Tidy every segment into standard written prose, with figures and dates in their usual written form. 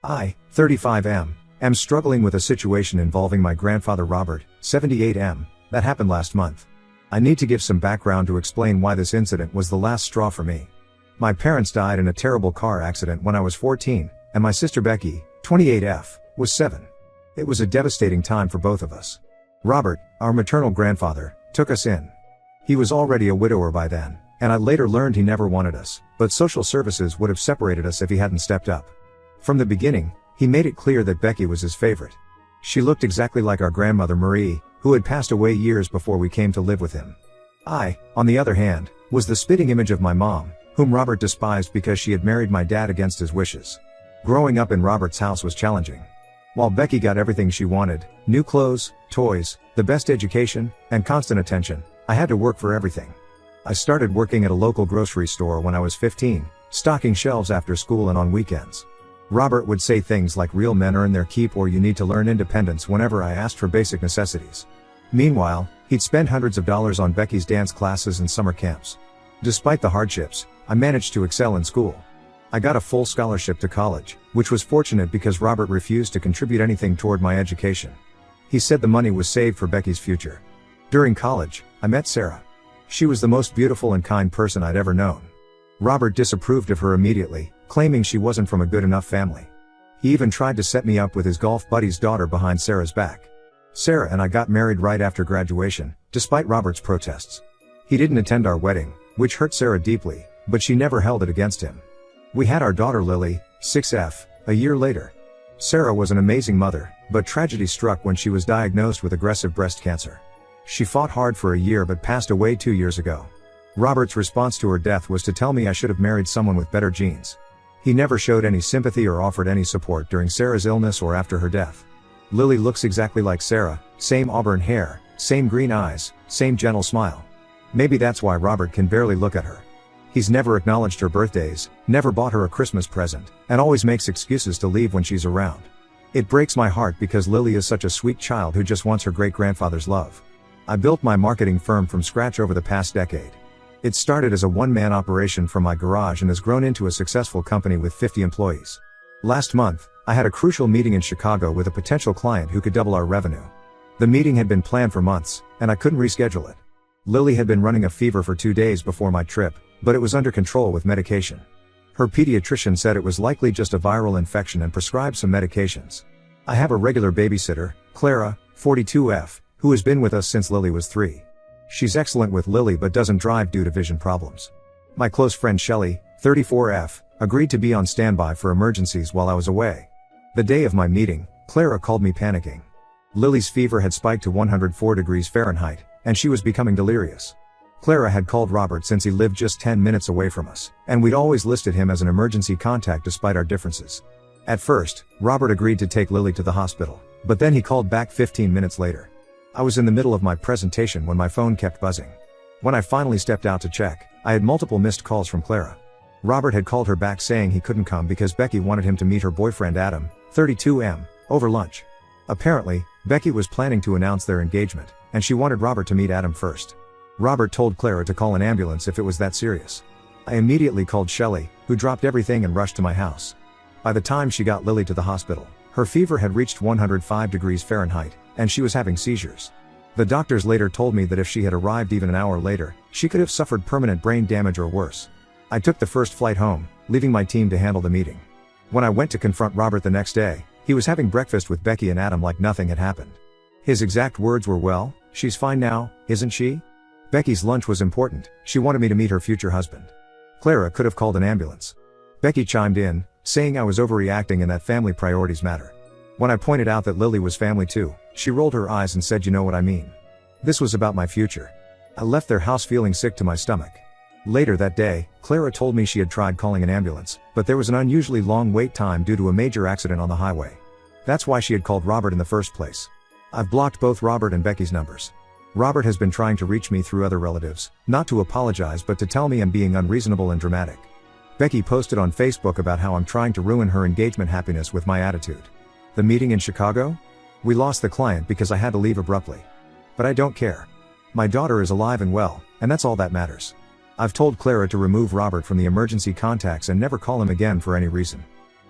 I, 35M, am struggling with a situation involving my grandfather Robert, 78M, that happened last month. I need to give some background to explain why this incident was the last straw for me. My parents died in a terrible car accident when I was 14, and my sister Becky, 28F, was 7. It was a devastating time for both of us. Robert, our maternal grandfather, took us in. He was already a widower by then, and I later learned he never wanted us, but social services would have separated us if he hadn't stepped up. From the beginning, he made it clear that Becky was his favorite. She looked exactly like our grandmother Marie, who had passed away years before we came to live with him. I, on the other hand, was the spitting image of my mom, whom Robert despised because she had married my dad against his wishes. Growing up in Robert's house was challenging. While Becky got everything she wanted, new clothes, toys, the best education, and constant attention, I had to work for everything. I started working at a local grocery store when I was 15, stocking shelves after school and on weekends. Robert would say things like real men earn their keep or you need to learn independence whenever I asked for basic necessities. Meanwhile, he'd spend hundreds of dollars on Becky's dance classes and summer camps. Despite the hardships, I managed to excel in school. I got a full scholarship to college, which was fortunate because Robert refused to contribute anything toward my education. He said the money was saved for Becky's future. During college, I met Sarah. She was the most beautiful and kind person I'd ever known. Robert disapproved of her immediately, claiming she wasn't from a good enough family. He even tried to set me up with his golf buddy's daughter behind Sarah's back. Sarah and I got married right after graduation, despite Robert's protests. He didn't attend our wedding, which hurt Sarah deeply, but she never held it against him. We had our daughter Lily, 6F, a year later. Sarah was an amazing mother, but tragedy struck when she was diagnosed with aggressive breast cancer. She fought hard for a year but passed away 2 years ago. Robert's response to her death was to tell me I should have married someone with better genes. He never showed any sympathy or offered any support during Sarah's illness or after her death. Lily looks exactly like Sarah, same auburn hair, same green eyes, same gentle smile. Maybe that's why Robert can barely look at her. He's never acknowledged her birthdays, never bought her a Christmas present, and always makes excuses to leave when she's around. It breaks my heart because Lily is such a sweet child who just wants her great-grandfather's love. I built my marketing firm from scratch over the past decade. It started as a one-man operation from my garage and has grown into a successful company with 50 employees. Last month, I had a crucial meeting in Chicago with a potential client who could double our revenue. The meeting had been planned for months, and I couldn't reschedule it. Lily had been running a fever for 2 days before my trip, but it was under control with medication. Her pediatrician said it was likely just a viral infection and prescribed some medications. I have a regular babysitter, Clara, 42F, who has been with us since Lily was 3. She's excellent with Lily but doesn't drive due to vision problems. My close friend Shelley, 34F, agreed to be on standby for emergencies while I was away. The day of my meeting, Clara called me panicking. Lily's fever had spiked to 104 degrees Fahrenheit, and she was becoming delirious. Clara had called Robert since he lived just 10 minutes away from us, and we'd always listed him as an emergency contact despite our differences. At first, Robert agreed to take Lily to the hospital, but then he called back 15 minutes later. I was in the middle of my presentation when my phone kept buzzing. When I finally stepped out to check, I had multiple missed calls from Clara. Robert had called her back saying he couldn't come because Becky wanted him to meet her boyfriend Adam, 32M, over lunch. Apparently, Becky was planning to announce their engagement, and she wanted Robert to meet Adam first. Robert told Clara to call an ambulance if it was that serious. I immediately called Shelley, who dropped everything and rushed to my house. By the time she got Lily to the hospital, her fever had reached 105 degrees Fahrenheit, and she was having seizures. The doctors later told me that if she had arrived even an hour later, she could have suffered permanent brain damage or worse. I took the first flight home, leaving my team to handle the meeting. When I went to confront Robert the next day, he was having breakfast with Becky and Adam like nothing had happened. His exact words were, "Well, she's fine now, isn't she?" Becky's lunch was important, she wanted me to meet her future husband. Clara could have called an ambulance. Becky chimed in, saying I was overreacting and that family priorities matter. When I pointed out that Lily was family too, she rolled her eyes and said, "You know what I mean." This was about my future. I left their house feeling sick to my stomach. Later that day, Clara told me she had tried calling an ambulance, but there was an unusually long wait time due to a major accident on the highway. That's why she had called Robert in the first place. I've blocked both Robert and Becky's numbers. Robert has been trying to reach me through other relatives, not to apologize but to tell me I'm being unreasonable and dramatic. Becky posted on Facebook about how I'm trying to ruin her engagement happiness with my attitude. The meeting in Chicago? We lost the client because I had to leave abruptly. But I don't care. My daughter is alive and well, and that's all that matters. I've told Clara to remove Robert from the emergency contacts and never call him again for any reason.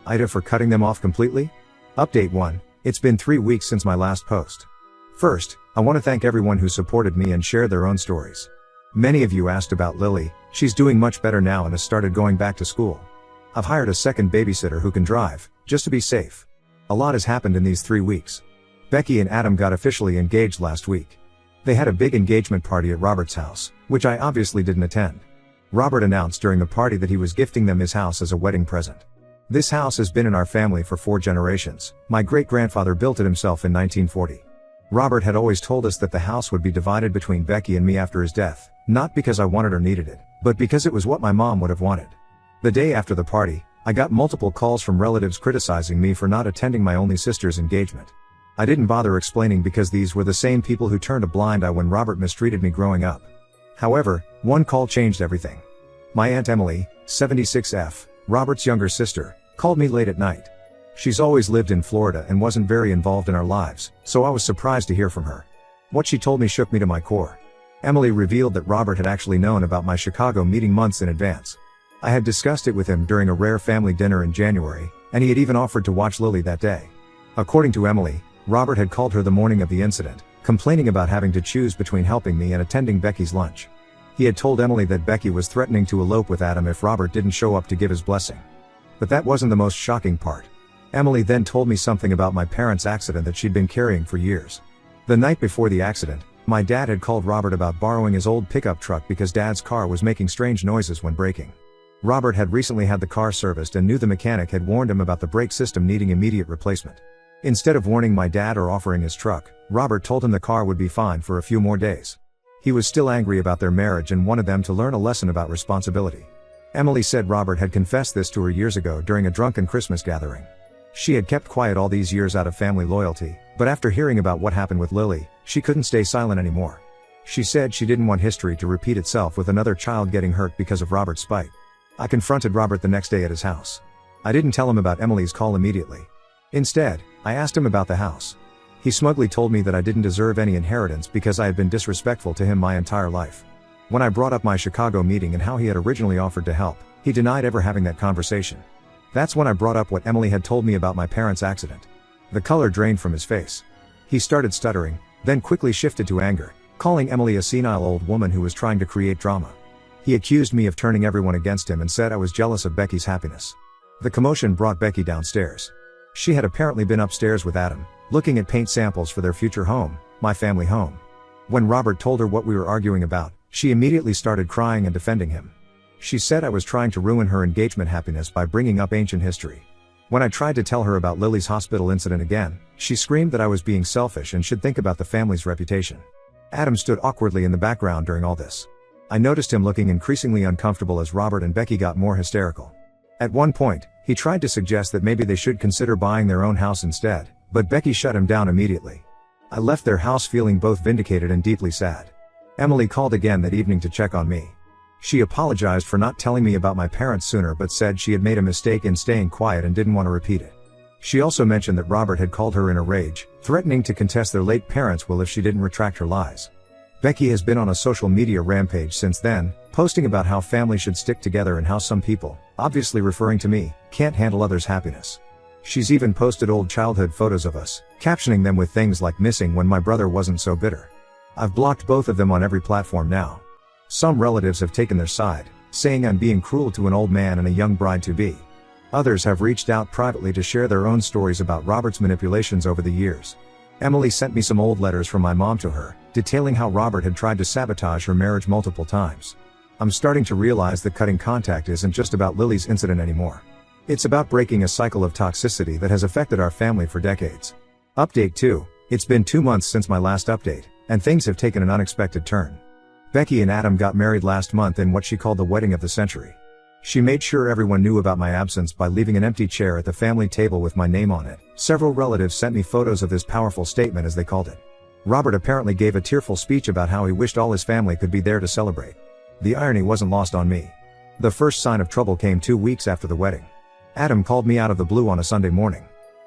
Ida for cutting them off completely? Update 1. It's been 3 weeks since my last post. First, I want to thank everyone who supported me and shared their own stories. Many of you asked about Lily. She's doing much better now and has started going back to school. I've hired a second babysitter who can drive, just to be safe. A lot has happened in these 3 weeks. Becky and Adam got officially engaged last week. They had a big engagement party at Robert's house, which I obviously didn't attend. Robert announced during the party that he was gifting them his house as a wedding present. This house has been in our family for 4 generations. My great-grandfather built it himself in 1940. Robert had always told us that the house would be divided between Becky and me after his death, not because I wanted or needed it, but because it was what my mom would have wanted. The day after the party, I got multiple calls from relatives criticizing me for not attending my only sister's engagement. I didn't bother explaining because these were the same people who turned a blind eye when Robert mistreated me growing up. However, one call changed everything. My Aunt Emily, 76F, Robert's younger sister, called me late at night. She's always lived in Florida and wasn't very involved in our lives, so I was surprised to hear from her. What she told me shook me to my core. Emily revealed that Robert had actually known about my Chicago meeting months in advance. I had discussed it with him during a rare family dinner in January, and he had even offered to watch Lily that day. According to Emily, Robert had called her the morning of the incident, complaining about having to choose between helping me and attending Becky's lunch. He had told Emily that Becky was threatening to elope with Adam if Robert didn't show up to give his blessing. But that wasn't the most shocking part. Emily then told me something about my parents' accident that she'd been carrying for years. The night before the accident, my dad had called Robert about borrowing his old pickup truck because Dad's car was making strange noises when braking. Robert had recently had the car serviced and knew the mechanic had warned him about the brake system needing immediate replacement. Instead of warning my dad or offering his truck, Robert told him the car would be fine for a few more days. He was still angry about their marriage and wanted them to learn a lesson about responsibility. Emily said Robert had confessed this to her years ago during a drunken Christmas gathering. She had kept quiet all these years out of family loyalty, but after hearing about what happened with Lily, she couldn't stay silent anymore. She said she didn't want history to repeat itself with another child getting hurt because of Robert's spite. I confronted Robert the next day at his house. I didn't tell him about Emily's call immediately. Instead, I asked him about the house. He smugly told me that I didn't deserve any inheritance because I had been disrespectful to him my entire life. When I brought up my Chicago meeting and how he had originally offered to help, he denied ever having that conversation. That's when I brought up what Emily had told me about my parents' accident. The color drained from his face. He started stuttering, then quickly shifted to anger, calling Emily a senile old woman who was trying to create drama. He accused me of turning everyone against him and said I was jealous of Becky's happiness. The commotion brought Becky downstairs. She had apparently been upstairs with Adam, looking at paint samples for their future home, my family home. When Robert told her what we were arguing about, she immediately started crying and defending him. She said I was trying to ruin her engagement happiness by bringing up ancient history. When I tried to tell her about Lily's hospital incident again, she screamed that I was being selfish and should think about the family's reputation. Adam stood awkwardly in the background during all this. I noticed him looking increasingly uncomfortable as Robert and Becky got more hysterical. At one point, he tried to suggest that maybe they should consider buying their own house instead, but Becky shut him down immediately. I left their house feeling both vindicated and deeply sad. Emily called again that evening to check on me. She apologized for not telling me about my parents sooner but said she had made a mistake in staying quiet and didn't want to repeat it. She also mentioned that Robert had called her in a rage, threatening to contest their late parents' will if she didn't retract her lies. Becky has been on a social media rampage since then, posting about how family should stick together and how some people, obviously referring to me, can't handle others' happiness. She's even posted old childhood photos of us, captioning them with things like missing when my brother wasn't so bitter. I've blocked both of them on every platform now. Some relatives have taken their side, saying I'm being cruel to an old man and a young bride-to-be. Others have reached out privately to share their own stories about Robert's manipulations over the years. Emily sent me some old letters from my mom to her, detailing how Robert had tried to sabotage her marriage multiple times. I'm starting to realize that cutting contact isn't just about Lily's incident anymore. It's about breaking a cycle of toxicity that has affected our family for decades. Update 2. It's been 2 months since my last update, and things have taken an unexpected turn. Becky and Adam got married last month in what she called the wedding of the century. She made sure everyone knew about my absence by leaving an empty chair at the family table with my name on it. Several relatives sent me photos of this powerful statement, as they called it. Robert apparently gave a tearful speech about how he wished all his family could be there to celebrate. The irony wasn't lost on me. The first sign of trouble came 2 weeks after the wedding. Adam called me out of the blue on a Sunday morning.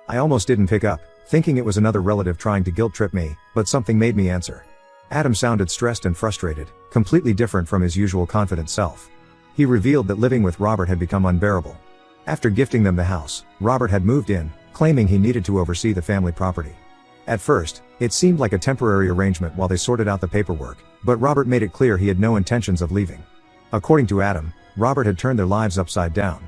I almost didn't pick up, thinking it was another relative trying to guilt-trip me, but something made me answer. Adam sounded stressed and frustrated, completely different from his usual confident self. He revealed that living with Robert had become unbearable. After gifting them the house, Robert had moved in, claiming he needed to oversee the family property. At first, it seemed like a temporary arrangement while they sorted out the paperwork, but Robert made it clear he had no intentions of leaving. According to Adam, Robert had turned their lives upside down.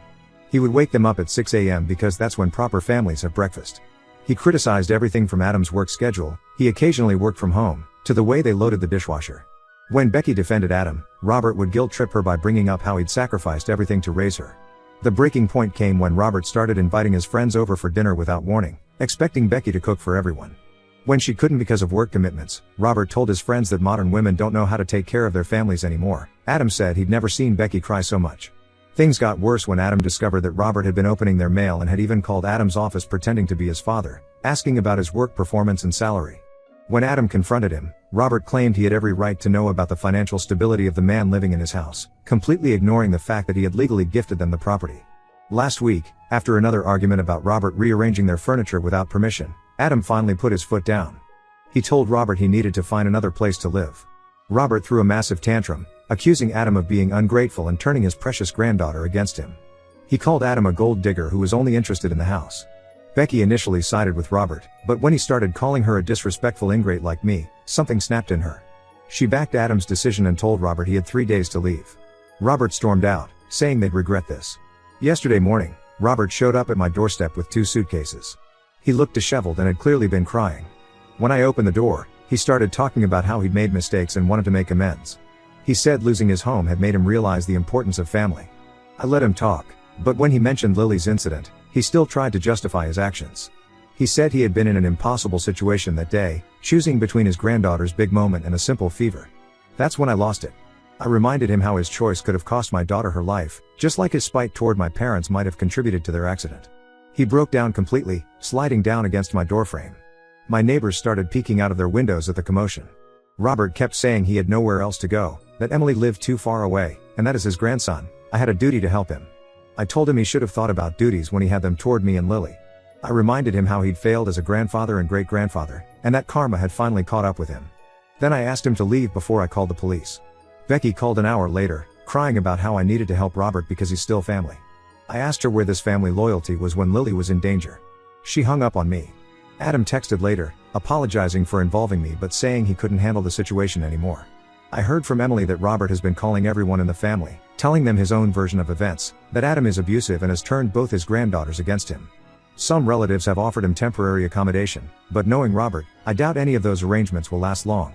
He would wake them up at 6 a.m. because that's when proper families have breakfast. He criticized everything from Adam's work schedule, he occasionally worked from home, to the way they loaded the dishwasher. When Becky defended Adam, Robert would guilt-trip her by bringing up how he'd sacrificed everything to raise her. The breaking point came when Robert started inviting his friends over for dinner without warning, expecting Becky to cook for everyone. When she couldn't because of work commitments, Robert told his friends that modern women don't know how to take care of their families anymore. Adam said he'd never seen Becky cry so much. Things got worse when Adam discovered that Robert had been opening their mail and had even called Adam's office pretending to be his father, asking about his work performance and salary. When Adam confronted him, Robert claimed he had every right to know about the financial stability of the man living in his house, completely ignoring the fact that he had legally gifted them the property. Last week, after another argument about Robert rearranging their furniture without permission, Adam finally put his foot down. He told Robert he needed to find another place to live. Robert threw a massive tantrum, accusing Adam of being ungrateful and turning his precious granddaughter against him. He called Adam a gold digger who was only interested in the house. Becky initially sided with Robert, but when he started calling her a disrespectful ingrate like me, something snapped in her. She backed Adam's decision and told Robert he had 3 days to leave. Robert stormed out, saying they'd regret this. Yesterday morning, Robert showed up at my doorstep with 2 suitcases. He looked disheveled and had clearly been crying. When I opened the door, he started talking about how he'd made mistakes and wanted to make amends. He said losing his home had made him realize the importance of family. I let him talk, but when he mentioned Lily's incident, he still tried to justify his actions. He said he had been in an impossible situation that day, choosing between his granddaughter's big moment and a simple fever. That's when I lost it. I reminded him how his choice could have cost my daughter her life, just like his spite toward my parents might have contributed to their accident. He broke down completely, sliding down against my doorframe. My neighbors started peeking out of their windows at the commotion. Robert kept saying he had nowhere else to go, that Emily lived too far away, and that as his grandson, I had a duty to help him. I told him he should have thought about duties when he had them toward me and Lily. I reminded him how he'd failed as a grandfather and great-grandfather, and that karma had finally caught up with him. Then I asked him to leave before I called the police. Becky called an hour later, crying about how I needed to help Robert because he's still family. I asked her where this family loyalty was when Lily was in danger. She hung up on me. Adam texted later, apologizing for involving me but saying he couldn't handle the situation anymore. I heard from Emily that Robert has been calling everyone in the family, telling them his own version of events, that Adam is abusive and has turned both his granddaughters against him. Some relatives have offered him temporary accommodation, but knowing Robert, I doubt any of those arrangements will last long.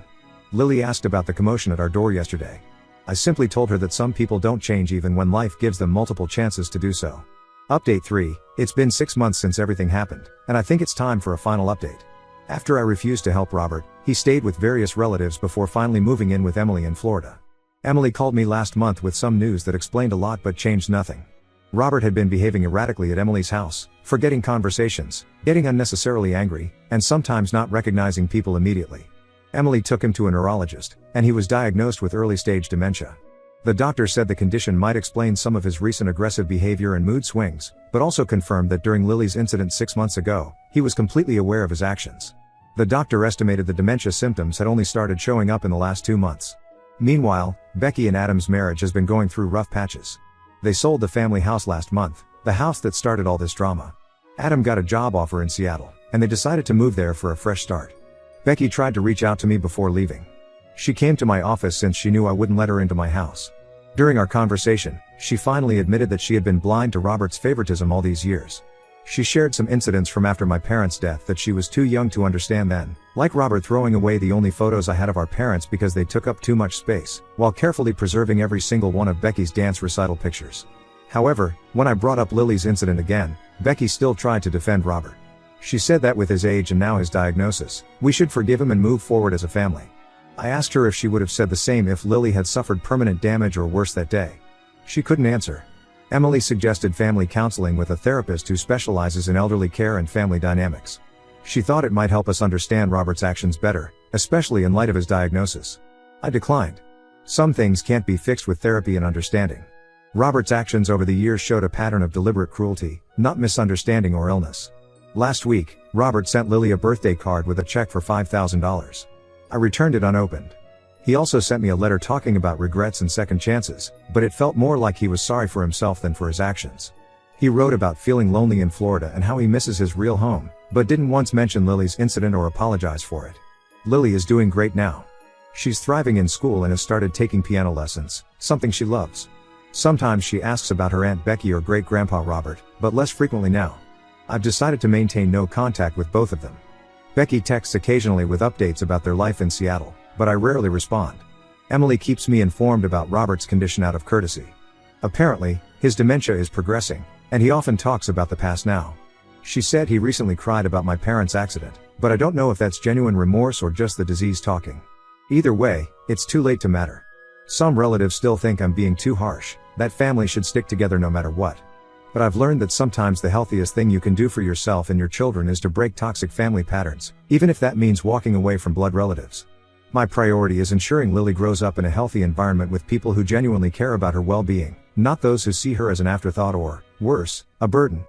Lily asked about the commotion at our door yesterday. I simply told her that some people don't change even when life gives them multiple chances to do so. Update 3, it's been 6 months since everything happened, and I think it's time for a final update. After I refused to help Robert, he stayed with various relatives before finally moving in with Emily in Florida. Emily called me last month with some news that explained a lot but changed nothing. Robert had been behaving erratically at Emily's house, forgetting conversations, getting unnecessarily angry, and sometimes not recognizing people immediately. Emily took him to a neurologist, and he was diagnosed with early-stage dementia. The doctor said the condition might explain some of his recent aggressive behavior and mood swings, but also confirmed that during Lily's incident 6 months ago, he was completely aware of his actions. The doctor estimated the dementia symptoms had only started showing up in the last 2 months. Meanwhile, Becky and Adam's marriage has been going through rough patches. They sold the family house last month, the house that started all this drama. Adam got a job offer in Seattle, and they decided to move there for a fresh start. Becky tried to reach out to me before leaving. She came to my office since she knew I wouldn't let her into my house. During our conversation, she finally admitted that she had been blind to Robert's favoritism all these years. She shared some incidents from after my parents' death that she was too young to understand then, like Robert throwing away the only photos I had of our parents because they took up too much space, while carefully preserving every single one of Becky's dance recital pictures. However, when I brought up Lily's incident again, Becky still tried to defend Robert. She said that with his age and now his diagnosis, we should forgive him and move forward as a family. I asked her if she would have said the same if Lily had suffered permanent damage or worse that day. She couldn't answer. Emily suggested family counseling with a therapist who specializes in elderly care and family dynamics. She thought it might help us understand Robert's actions better, especially in light of his diagnosis. I declined. Some things can't be fixed with therapy and understanding. Robert's actions over the years showed a pattern of deliberate cruelty, not misunderstanding or illness. Last week, Robert sent Lily a birthday card with a check for $5,000. I returned it unopened. He also sent me a letter talking about regrets and second chances, but it felt more like he was sorry for himself than for his actions. He wrote about feeling lonely in Florida and how he misses his real home, but didn't once mention Lily's incident or apologize for it. Lily is doing great now. She's thriving in school and has started taking piano lessons, something she loves. Sometimes she asks about her Aunt Becky or great-grandpa Robert, but less frequently now. I've decided to maintain no contact with both of them. Becky texts occasionally with updates about their life in Seattle, but I rarely respond. Emily keeps me informed about Robert's condition out of courtesy. Apparently, his dementia is progressing, and he often talks about the past now. She said he recently cried about my parents' accident, but I don't know if that's genuine remorse or just the disease talking. Either way, it's too late to matter. Some relatives still think I'm being too harsh, that family should stick together no matter what. But I've learned that sometimes the healthiest thing you can do for yourself and your children is to break toxic family patterns, even if that means walking away from blood relatives. My priority is ensuring Lily grows up in a healthy environment with people who genuinely care about her well-being, not those who see her as an afterthought or, worse, a burden.